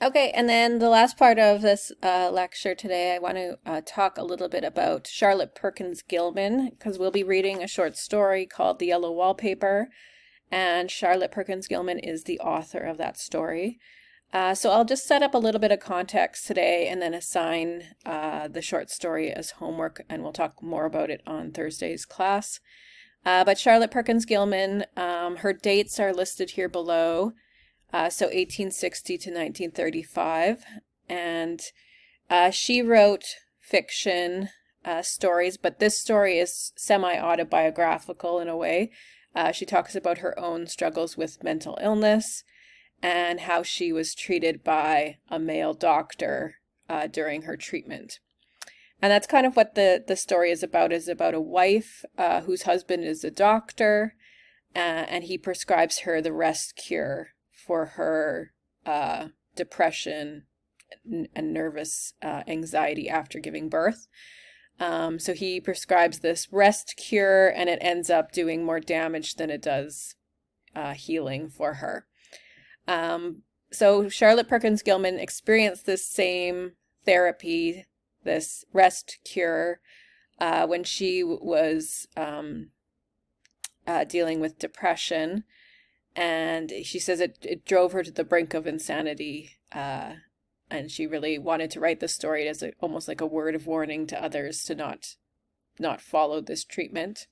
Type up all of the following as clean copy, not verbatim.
Okay, and then the last part of this lecture today, I want to talk a little bit about Charlotte Perkins Gilman, because we'll be reading a short story called The Yellow Wallpaper, and Charlotte Perkins Gilman is the author of that story. So I'll just set up a little bit of context today and then assign the short story as homework, and we'll talk more about it on Thursday's class. But Charlotte Perkins Gilman, her dates are listed here below. So 1860 to 1935. And she wrote fiction stories, but this story is semi-autobiographical in a way. She talks about her own struggles with mental illness and how she was treated by a male doctor during her treatment. And that's kind of what the story is about a wife whose husband is a doctor, and he prescribes her the rest cure for her depression and nervous anxiety after giving birth. So he prescribes this rest cure, and it ends up doing more damage than it does healing for her. So Charlotte Perkins Gilman experienced this same therapy, this rest cure, when she was dealing with depression. And she says it drove her to the brink of insanity. And she really wanted to write the story as almost like a word of warning to others to not follow this treatment.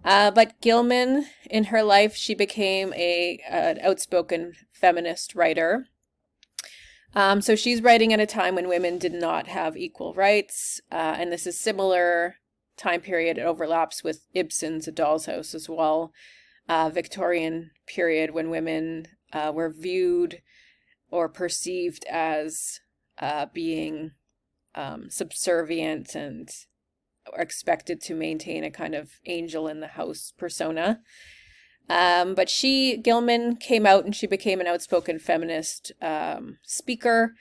But Gilman, in her life, she became an outspoken feminist writer. So she's writing at a time when women did not have equal rights. And this is similar time period. It overlaps with Ibsen's A Doll's House as well. Victorian period when women were viewed or perceived as being subservient and expected to maintain a kind of angel in the house persona. But Gilman came out and she became an outspoken feminist speaker,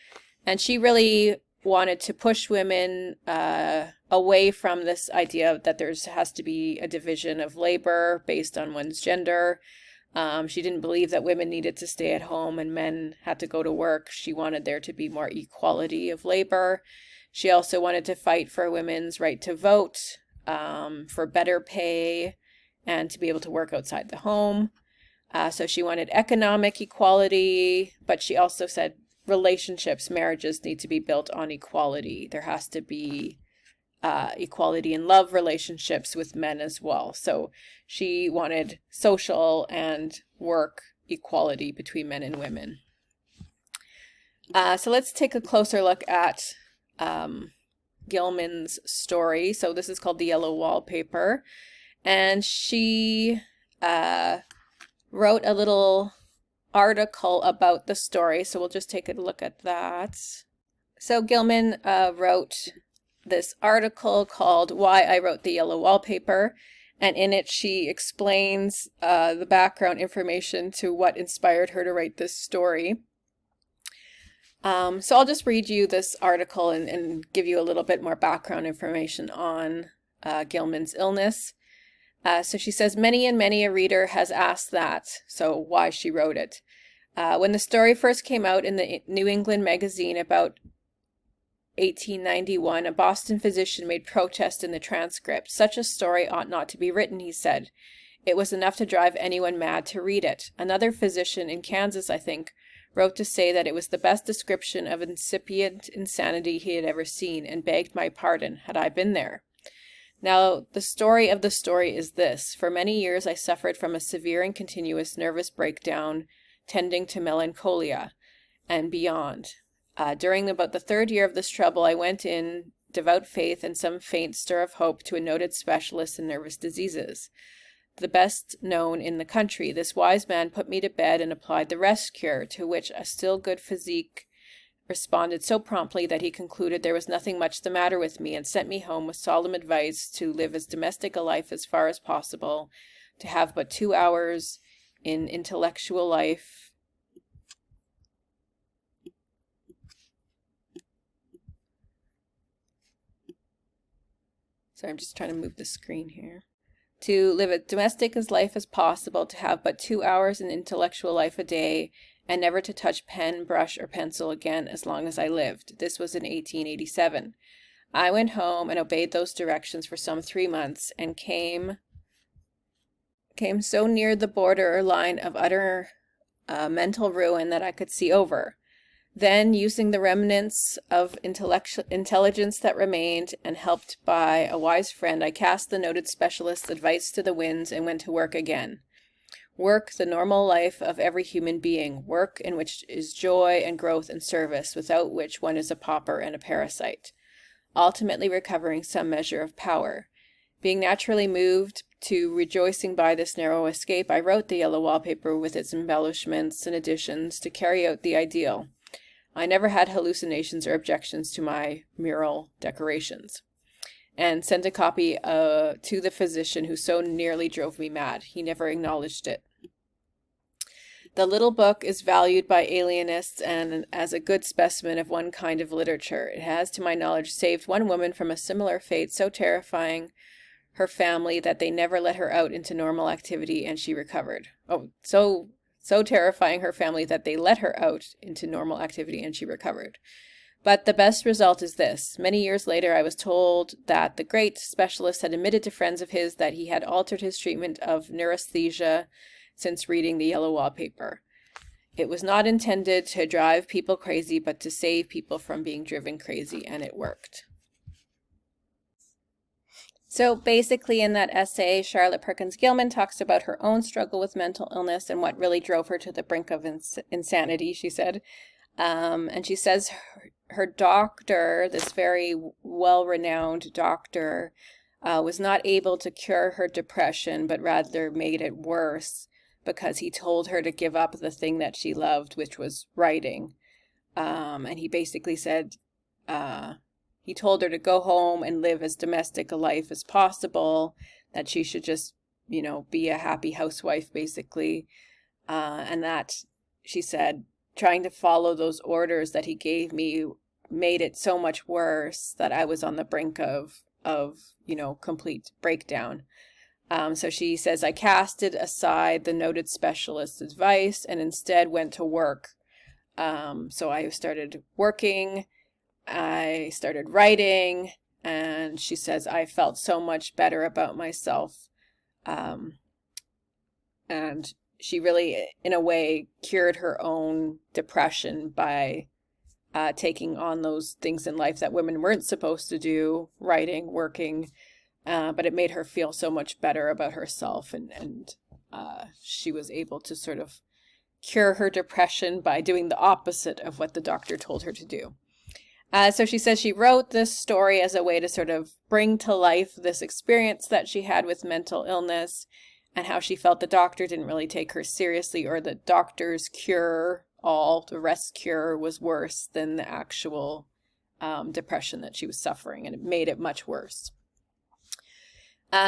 and she really wanted to push women away from this idea that there has to be a division of labor based on one's gender. She didn't believe that women needed to stay at home and men had to go to work. She wanted there to be more equality of labor. She also wanted to fight for women's right to vote, for better pay, and to be able to work outside the home. So she wanted economic equality, but she also said relationships, marriages need to be built on equality. There has to be equality in love relationships with men as well. So she wanted social and work equality between men and women. So let's take a closer look at Gilman's story. So this is called The Yellow Wallpaper. And she wrote a little article about the story. So we'll just take a look at that. So Gilman wrote this article called Why I Wrote the Yellow Wallpaper. And in it, she explains the background information to what inspired her to write this story. So I'll just read you this article and give you a little bit more background information on Gilman's illness. So she says, many and many a reader has asked that, so why she wrote it. When the story first came out in the New England magazine about 1891, a Boston physician made protest in the transcript. Such a story ought not to be written, he said. It was enough to drive anyone mad to read it. Another physician in Kansas, I think, wrote to say that it was the best description of incipient insanity he had ever seen, and begged my pardon, had I been there. Now, the story of the story is this. For many years I suffered from a severe and continuous nervous breakdown tending to melancholia and beyond. During about the third year of this trouble, I went in devout faith and some faint stir of hope to a noted specialist in nervous diseases, the best known in the country. This wise man put me to bed and applied the rest cure, to which a still good physique responded so promptly that he concluded there was nothing much the matter with me, and sent me home with solemn advice to live as domestic a life as far as possible, to have but 2 hours in intellectual life, sorry, I'm just trying to move the screen here, to live as domestic as life as possible, to have but 2 hours in intellectual life a day, and never to touch pen, brush, or pencil again as long as I lived. This was in 1887. I went home and obeyed those directions for some 3 months, and came so near the border line of utter mental ruin that I could see over. Then, using the remnants of intelligence that remained, and helped by a wise friend, I cast the noted specialist's advice to the winds and went to work again. Work, the normal life of every human being. Work in which is joy and growth and service, without which one is a pauper and a parasite. Ultimately recovering some measure of power. Being naturally moved to rejoicing by this narrow escape, I wrote the Yellow Wallpaper with its embellishments and additions to carry out the ideal. I never had hallucinations or objections to my mural decorations. And sent a copy to the physician who so nearly drove me mad. He never acknowledged it. The little book is valued by alienists and as a good specimen of one kind of literature. It has, to my knowledge, saved one woman from a similar fate so terrifying her family that they never let her out into normal activity, and she recovered. So terrifying her family that they let her out into normal activity, and she recovered. But the best result is this. Many years later, I was told that the great specialist had admitted to friends of his that he had altered his treatment of neurasthenia since reading the Yellow Wallpaper. It was not intended to drive people crazy, but to save people from being driven crazy, and it worked. So basically in that essay, Charlotte Perkins Gilman talks about her own struggle with mental illness and what really drove her to the brink of insanity, she said. And she says her doctor, this very well-renowned doctor, was not able to cure her depression, but rather made it worse because he told her to give up the thing that she loved, which was writing. And he basically said, he told her to go home and live as domestic a life as possible, that she should just, be a happy housewife, basically. And that, she said, trying to follow those orders that he gave me made it so much worse that I was on the brink of complete breakdown. So she says, I casted aside the noted specialist's advice and instead went to work. So I started working, I started writing, and she says, I felt so much better about myself. And she really, in a way, cured her own depression by taking on those things in life that women weren't supposed to do, writing, working, but it made her feel so much better about herself, and she was able to sort of cure her depression by doing the opposite of what the doctor told her to do. So she says she wrote this story as a way to sort of bring to life this experience that she had with mental illness, and how she felt the doctor didn't really take her seriously, or the doctor's cure, the rest cure, was worse than the actual depression that she was suffering, and it made it much worse.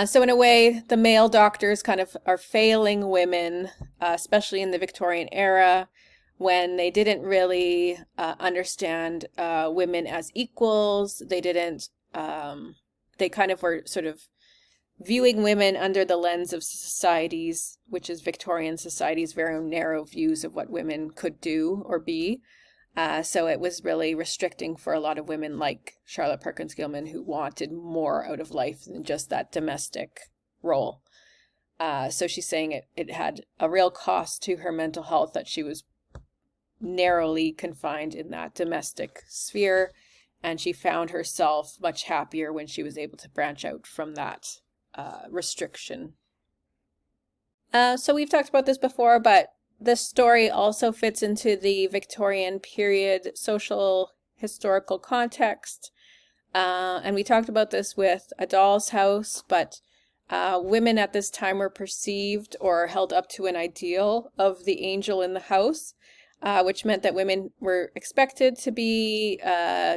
So in a way, the male doctors kind of are failing women, especially in the Victorian era, when they didn't really understand women as equals. They didn't, they kind of were sort of viewing women under the lens of society's, which is Victorian society's very narrow views of what women could do or be. So it was really restricting for a lot of women like Charlotte Perkins Gilman, who wanted more out of life than just that domestic role. So she's saying it had a real cost to her mental health that she was narrowly confined in that domestic sphere, and she found herself much happier when she was able to branch out from that restriction. So we've talked about this before, but this story also fits into the Victorian period social historical context. And we talked about this with A Doll's House, but women at this time were perceived or held up to an ideal of the angel in the house, which meant that women were expected to be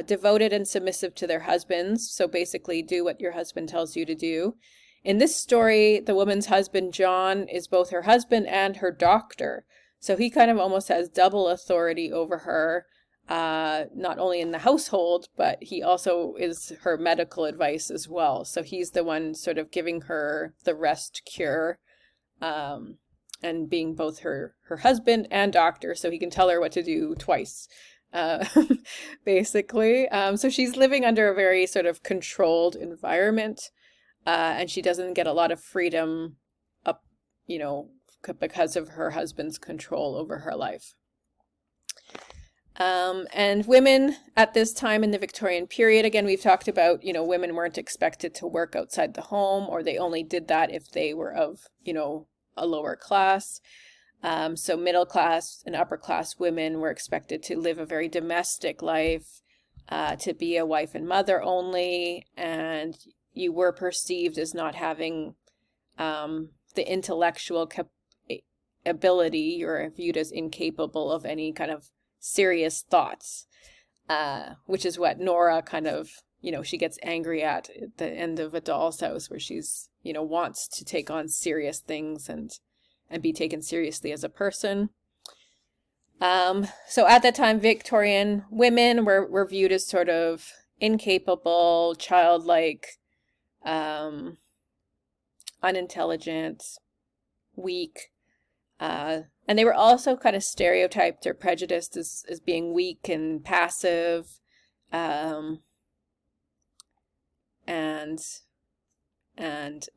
devoted and submissive to their husbands. So basically do what your husband tells you to do. In this story, the woman's husband, John, is both her husband and her doctor. So he kind of almost has double authority over her. not only in the household, but he also is her medical advice as well. So he's the one sort of giving her the rest cure, and being both her husband and doctor, so he can tell her what to do twice, uh, basically. So she's living under a very sort of controlled environment, and she doesn't get a lot of freedom up, because of her husband's control over her life. And women at this time in the Victorian period, again, we've talked about, women weren't expected to work outside the home, or they only did that if they were of, a lower class. So middle class and upper class women were expected to live a very domestic life, to be a wife and mother only, and you were perceived as not having the intellectual ability. You're viewed as incapable of any kind of serious thoughts, which is what Nora kind of, she gets angry at the end of A Doll's House, where she's, wants to take on serious things and be taken seriously as a person. So at that time, Victorian women were viewed as sort of incapable, childlike, unintelligent, weak, and they were also kind of stereotyped or prejudiced as being weak and passive, and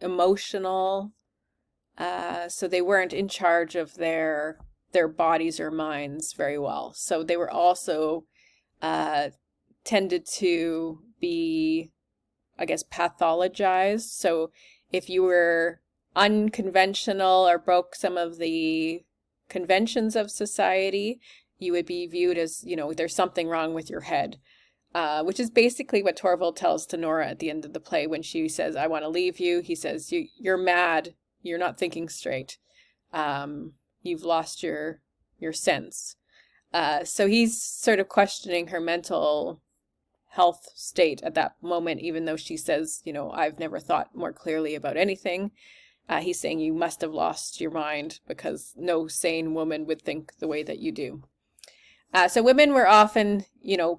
emotional. So they weren't in charge of their bodies or minds very well. So they were also tended to be, I guess, pathologized. So if you were unconventional or broke some of the conventions of society, you would be viewed as, there's something wrong with your head, which is basically what Torvald tells to Nora at the end of the play when she says, I want to leave you. He says, you're mad. You're not thinking straight. You've lost your sense. So he's sort of questioning her mental health state at that moment, even though she says, I've never thought more clearly about anything. He's saying you must have lost your mind, because no sane woman would think the way that you do. So women were often,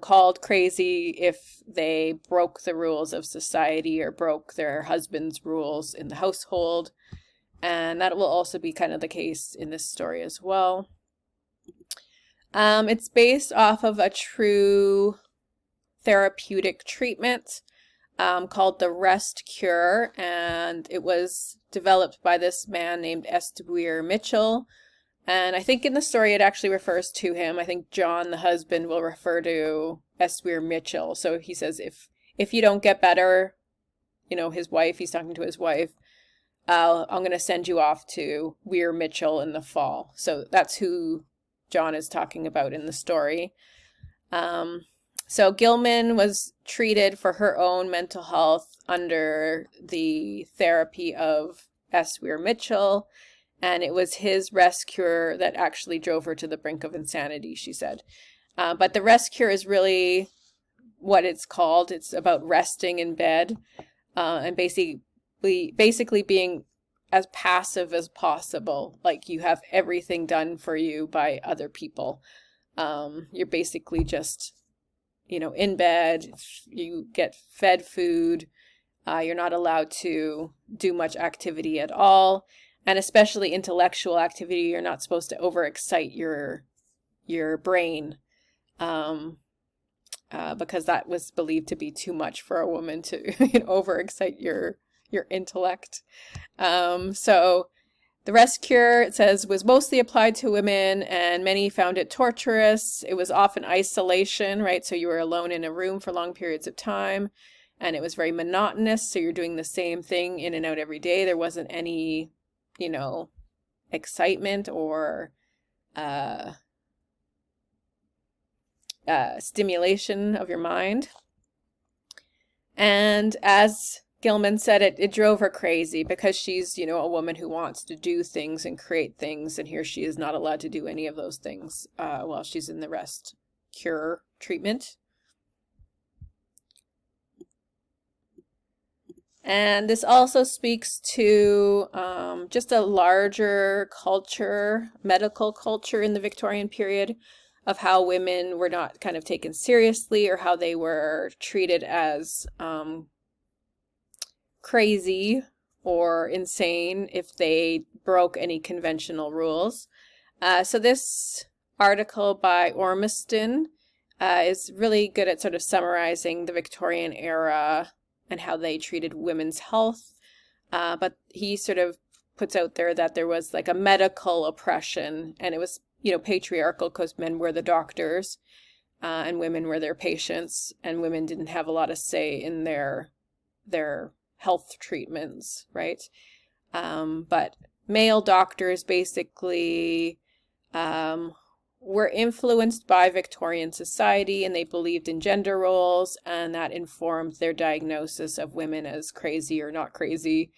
called crazy if they broke the rules of society or broke their husband's rules in the household. And that will also be kind of the case in this story as well. It's based off of a true therapeutic treatment called the Rest Cure, and it was developed by this man named Estweir Mitchell. And I think in the story it actually refers to him. I think John, the husband, will refer to Estweir Mitchell. So he says, if you don't get better, his wife, he's talking to his wife, I'm going to send you off to Weir Mitchell in the fall. So that's who John is talking about in the story. So Gilman was treated for her own mental health under the therapy of Estweir Mitchell, and it was his rest cure that actually drove her to the brink of insanity, she said. But the rest cure is really what it's called. It's about resting in bed, and basically being as passive as possible. Like you have everything done for you by other people. You're basically just, in bed. You get fed food. You're not allowed to do much activity at all. And especially intellectual activity, you're not supposed to overexcite your brain, because that was believed to be too much for a woman to overexcite your intellect. So the rest cure, it says, was mostly applied to women, and many found it torturous. It was often isolation, right? So you were alone in a room for long periods of time, and it was very monotonous. So you're doing the same thing in and out every day. There wasn't any, excitement or stimulation of your mind. And as Gilman said, it drove her crazy, because she's, a woman who wants to do things and create things, and here she is not allowed to do any of those things while she's in the rest cure treatment. And this also speaks to just a larger culture, medical culture in the Victorian period. of how women were not kind of taken seriously, or how they were treated as crazy or insane if they broke any conventional rules. So this article by Ormiston is really good at sort of summarizing the Victorian era and how they treated women's health. But he sort of puts out there that there was like a medical oppression, and it was, patriarchal because men were the doctors and women were their patients, and women didn't have a lot of say in their health treatments, right? But male doctors basically were influenced by Victorian society, and they believed in gender roles, and that informed their diagnosis of women as crazy or not crazy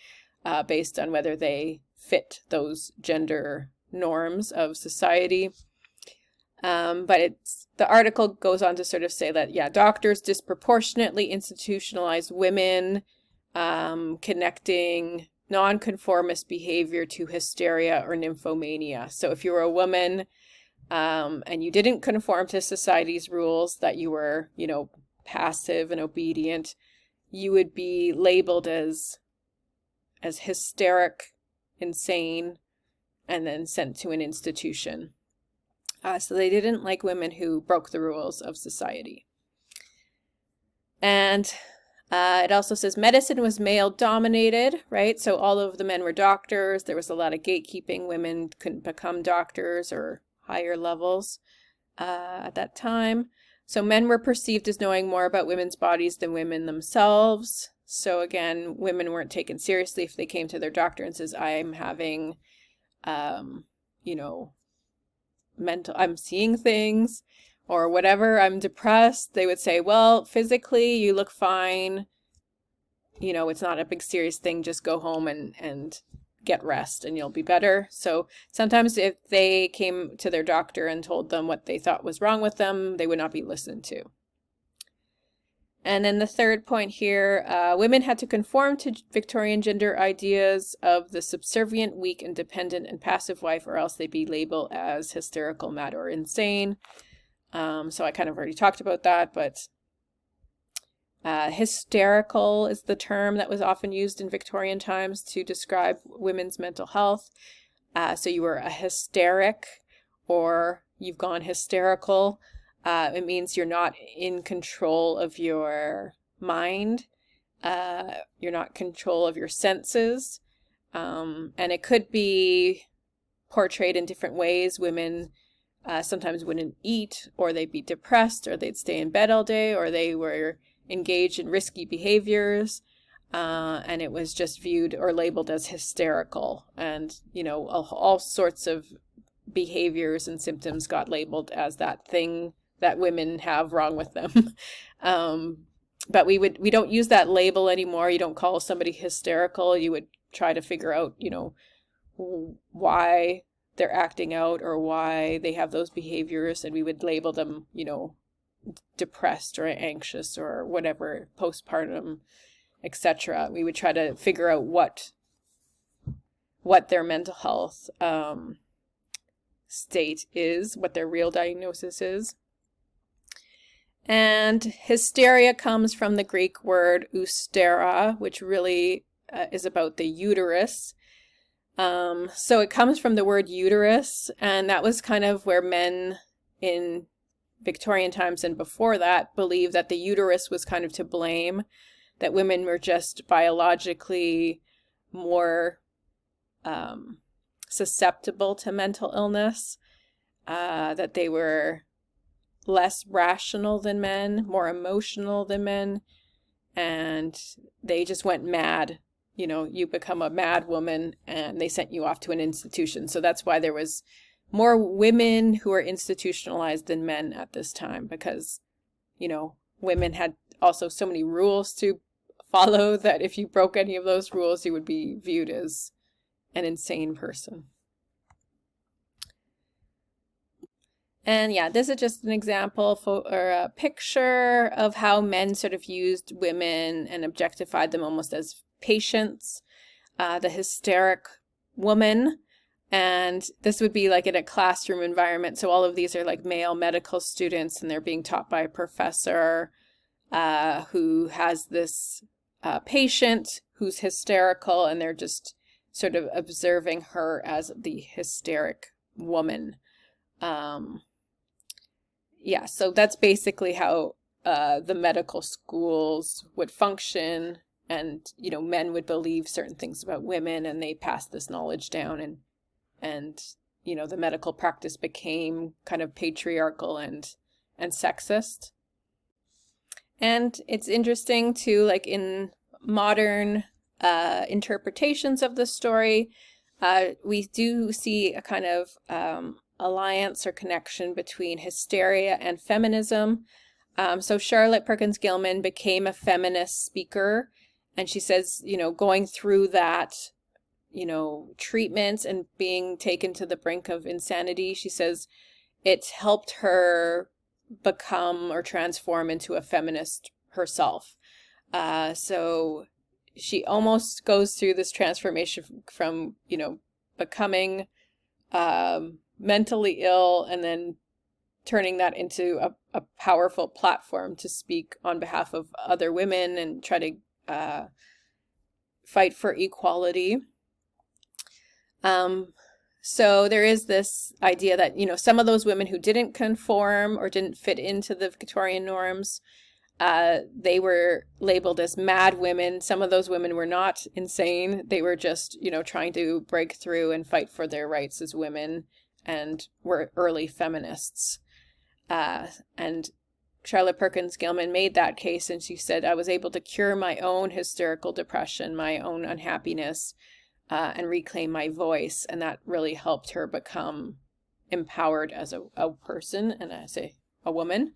based on whether they fit those gender norms of society. But the article goes on to sort of say that, yeah, doctors disproportionately institutionalize women, connecting nonconformist behavior to hysteria or nymphomania. So if you were a woman and you didn't conform to society's rules, that you were, passive and obedient, you would be labeled as hysteric, insane, and then sent to an institution. So they didn't like women who broke the rules of society. And it also says medicine was male dominated, right? So all of the men were doctors. There was a lot of gatekeeping. Women couldn't become doctors or higher levels at that time. So men were perceived as knowing more about women's bodies than women themselves. So again, women weren't taken seriously if they came to their doctor and says, I'm having, I'm seeing things or whatever, I'm depressed. They would say, well, physically you look fine. It's not a big serious thing. Just go home and get rest and you'll be better. So sometimes if they came to their doctor and told them what they thought was wrong with them, they would not be listened to. And then the third point here, women had to conform to Victorian gender ideas of the subservient, weak, independent, and passive wife, or else they'd be labeled as hysterical, mad, or insane. So I kind of already talked about that, but hysterical is the term that was often used in Victorian times to describe women's mental health. So you were a hysteric, or you've gone hysterical. It means you're not in control of your mind. You're not in control of your senses. And it could be portrayed in different ways. Women sometimes wouldn't eat, or they'd be depressed, or they'd stay in bed all day, or they were engaged in risky behaviors. And it was just viewed or labeled as hysterical. And, all sorts of behaviors and symptoms got labeled as that thing that women have wrong with them. But we don't use that label anymore. You don't call somebody hysterical. You would try to figure out, why they're acting out or why they have those behaviors. And we would label them, depressed or anxious or whatever, postpartum, etc. We would try to figure out what their mental health state is, what their real diagnosis is. And hysteria comes from the Greek word oustera, which really is about the uterus. So it comes from the word uterus, and that was kind of where men in Victorian times and before that believed that the uterus was kind of to blame, that women were just biologically more susceptible to mental illness, that they were less rational than men, more emotional than men, and they just went mad. You become a mad woman, and they sent you off to an institution. So that's why there was more women who were institutionalized than men at this time, because, women had also so many rules to follow that if you broke any of those rules, you would be viewed as an insane person. And yeah, this is just an example or a picture of how men sort of used women and objectified them almost as patients. The hysteric woman, And this would be like in a classroom environment. So all of these are like male medical students, and they're being taught by a professor who has this patient who's hysterical, and they're just sort of observing her as the hysteric woman. Yeah, so that's basically how the medical schools would function. And, you know, men would believe certain things about women, and they pass this knowledge down, and you know, the medical practice became kind of patriarchal and sexist. And it's interesting too, like in modern interpretations of the story, we do see a kind of alliance or connection between hysteria and feminism. So Charlotte Perkins Gilman became a feminist speaker, and she says, you know, going through that, you know, treatments and being taken to the brink of insanity, she says it helped her become or transform into a feminist herself. So she almost goes through this transformation from, you know, becoming mentally ill, and then turning that into a powerful platform to speak on behalf of other women and try to fight for equality. So there is this idea that, you know, some of those women who didn't conform or didn't fit into the Victorian norms, they were labeled as mad women. Some of those women were not insane. They were just, you know, trying to break through and fight for their rights as women, and were early feminists. And Charlotte Perkins Gilman made that case, and she said, I was able to cure my own hysterical depression, my own unhappiness, and reclaim my voice. And that really helped her become empowered as a person and as a woman.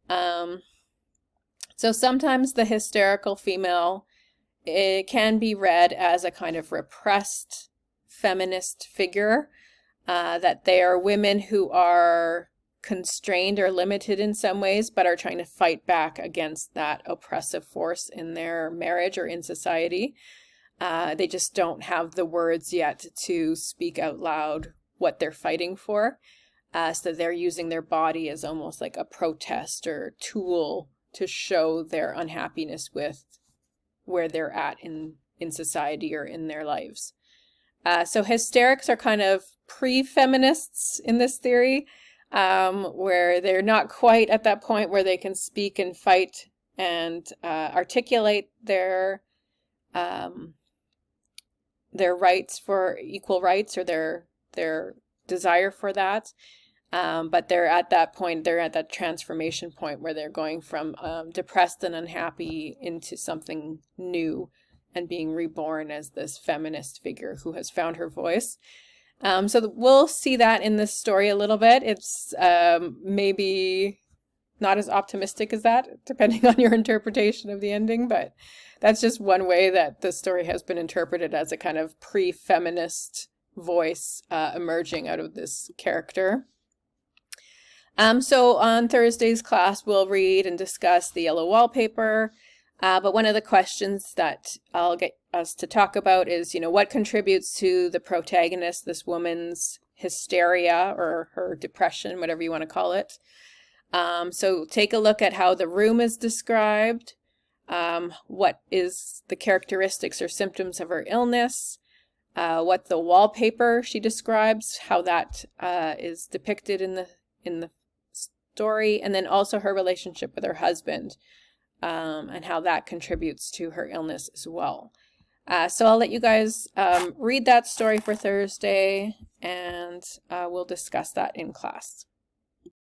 So sometimes the hysterical female, it can be read as a kind of repressed feminist figure, that they are women who are constrained or limited in some ways, but are trying to fight back against that oppressive force in their marriage or in society. They just don't have the words yet to speak out loud what they're fighting for. So they're using their body as almost like a protest or tool to show their unhappiness with where they're at in society or in their lives. So hysterics are kind of pre-feminists in this theory, where they're not quite at that point where they can speak and fight and articulate their rights for equal rights, or their desire for that. But they're at that point, they're at that transformation point where they're going from depressed and unhappy into something new and being reborn as this feminist figure who has found her voice. So we'll see that in this story a little bit. It's maybe not as optimistic as that, depending on your interpretation of the ending, but that's just one way that the story has been interpreted, as a kind of pre-feminist voice emerging out of this character. So on Thursday's class, we'll read and discuss the Yellow Wallpaper. But one of the questions that I'll get us to talk about is, you know, what contributes to the protagonist, this woman's hysteria or her depression, whatever you want to call it. So take a look at how the room is described. What is the characteristics or symptoms of her illness? What the wallpaper she describes, how that is depicted in the story, and then also her relationship with her husband, and how that contributes to her illness as well. So I'll let you guys read that story for Thursday, and we'll discuss that in class.